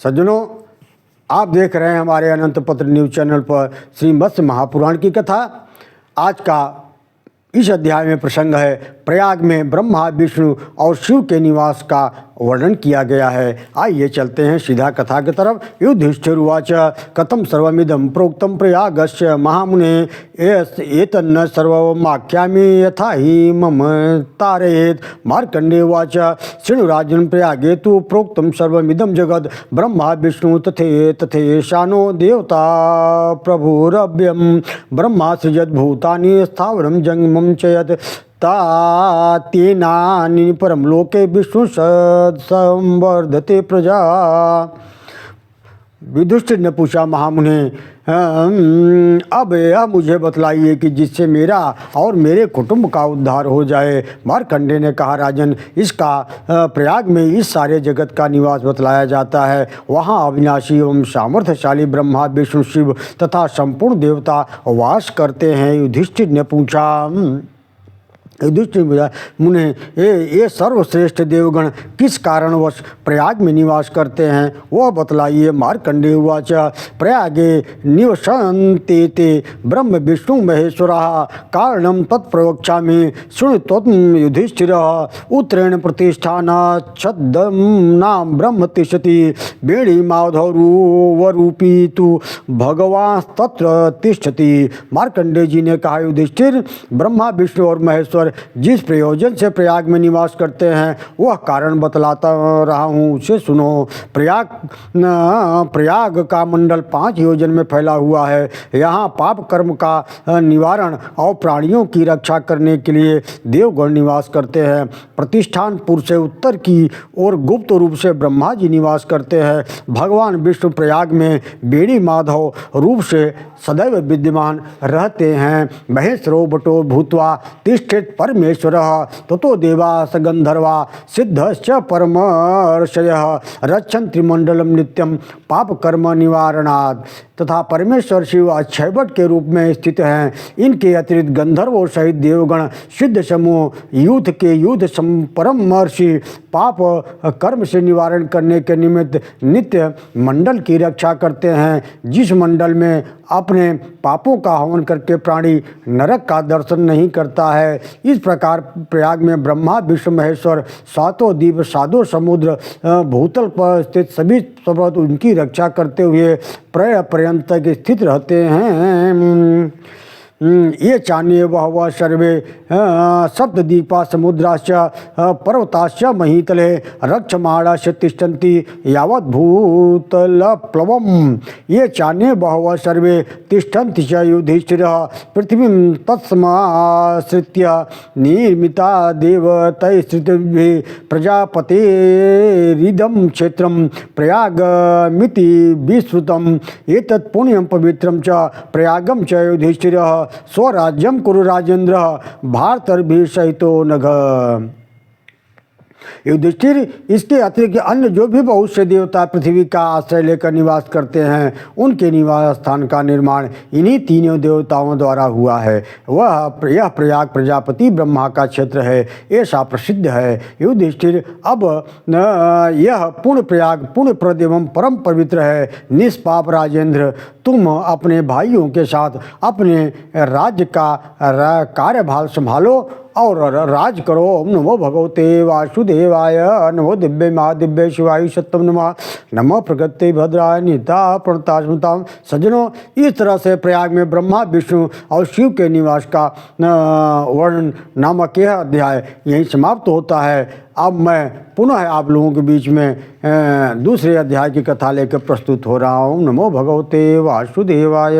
सज्जनों, आप देख रहे हैं हमारे अनंत पत्र न्यूज चैनल पर श्री मत्स्य महापुराण की कथा। आज का इस अध्याय में प्रसंग है प्रयाग में ब्रह्मा विष्णु और शिव के निवास का वर्णन किया गया है। आइए चलते हैं सीधा कथा की तरफ। युधिष्ठिरुवाच कथम सर्वमिदं प्रोक्तं प्रयागस्य महामुने एतन्न सर्वमाख्यामि यथा हि मम तारयेत्। मार्कण्डेयवाच शृणु राजन् प्रयागे तु प्रोक्तं सर्वमिदं जगद् ब्रह्मा विष्णु तथेशानो देवता प्रभुरव्यं। ब्रह्मा सृजद्भूतानि स्थावरं जङ्गमं च यत् तेनानि परम लोके विष्णु संवर्धते प्रजा। युधिष्ठिर ने पूछा, महामुने अब यह मुझे बतलाइए कि जिससे मेरा और मेरे कुटुंब का उद्धार हो जाए। मार्कंडेय ने कहा, राजन, इसका प्रयाग में इस सारे जगत का निवास बतलाया जाता है। वहाँ अविनाशी एवं सामर्थ्यशाली ब्रह्मा विष्णु शिव तथा संपूर्ण देवता वास करते हैं। युधिष्ठिर ने पूछा, युधिष्ठिर मुने ये सर्वश्रेष्ठ देवगण किस कारणवश प्रयाग में निवास करते हैं, वह बतलाइए। मार्कण्डेय उवाच प्रयागे निवसन्ते ते ब्रह्म विष्णु महेश्वरः कारणं तत्प्रवक्ष्यामि शृणुत्वं युधिष्ठिर। उत्तरेण प्रतिष्ठानाच्छद्दं नाम ब्रह्म तिष्ठति वेणी माधवरूपी तु भगवान तत्र तिष्ठति। मार्कण्डेय जी ने कहा, युधिष्ठिर, ब्रह्मा विष्णु और महेश्वर जिस प्रयोजन से प्रयाग में निवास करते हैं वह कारण बतलाता रहा हूँ, उसे सुनो। प्रयाग का मंडल 5 योजन में फैला हुआ है। यहाँ पाप कर्म का निवारण और प्राणियों की रक्षा करने के लिए देवगण निवास करते हैं। प्रतिष्ठानपुर से उत्तर की ओर गुप्त रूप से ब्रह्मा जी निवास करते हैं। भगवान विष्णु प्रयाग में वेणी माधव रूप से सदैव विद्यमान रहते हैं। महेश्वरो बटो भूत्वा तिष्ठेत् परमेश्वरः ततो देवास गंधर्वा सिद्धश्च परमर्षयः रक्षन्ति मंडलम नित्यम पाप कर्म निवारणात्। तथा परमेश्वर शिव अक्षयवट के रूप में स्थित हैं। इनके अतिरिक्त गंधर्वों सहित देवगण सिद्ध समूह युद्ध के युद्ध परमर्षि पाप कर्म से निवारण करने के निमित्त नित्य मंडल की रक्षा करते हैं। जिस मंडल में अपने पापों का हवन करके प्राणी नरक का दर्शन नहीं करता है। इस प्रकार प्रयाग में ब्रह्मा विष्णु महेश्वर सातों द्वीप सातों समुद्र भूतल पर स्थित सभी पर्वत उनकी रक्षा करते हुए पर्यंत तक स्थित रहते हैं। ये चान्ये बहवः सर्वे सप्तद्वीपा समुद्राश्च पर्वताश्च महीतले रक्षमाणाश्च तिष्ठन्ति यावत् भूतलप्लवम्। ये चान्ये बहवः सर्वे तिष्ठन्ति च युधिष्ठिरः पृथ्वीं तत्समाश्रित्य निर्मिता देवतैस्त्रिभिः प्रजापतेरिदं क्षेत्रं प्रयागमिति विश्रुतम्। एतत् पुण्यं पवित्रं च प्रयागं च युधिष्ठिरः स्वराज्यम कुरु राजेंद्र भारतर्भि सहितो नघ। युधिष्ठिर, इसके अतिरिक्त अन्य जो भी बहुत से देवता पृथ्वी का आश्रय लेकर निवास करते हैं उनके निवास स्थान का निर्माण इन्हीं तीनों देवताओं द्वारा हुआ है। यह प्रयाग प्रजापति ब्रह्मा का क्षेत्र है, ऐसा प्रसिद्ध है। युधिष्ठिर, अब यह पुण्य प्रयाग पुण्यप्रद एवं परम पवित्र है। निष्पाप राजेंद्र, तुम अपने भाइयों के साथ अपने राज्य का कार्यभार संभालो और राज करो। ओम नमो भगवते वासुदेवाय, नमो दिव्य महादिव्य शिवाय सत्यम नमः, नमो प्रगति भद्राय निता प्रणतास्मताम। सज्जनों, इस तरह से प्रयाग में ब्रह्मा विष्णु और शिव के निवास का वर्णन नामक यह अध्याय यहीं समाप्त होता है। अब मैं पुनः आप लोगों के बीच में दूसरे अध्याय की कथा लेकर प्रस्तुत हो रहा हूँ। नमो भगवते वासुदेवाय।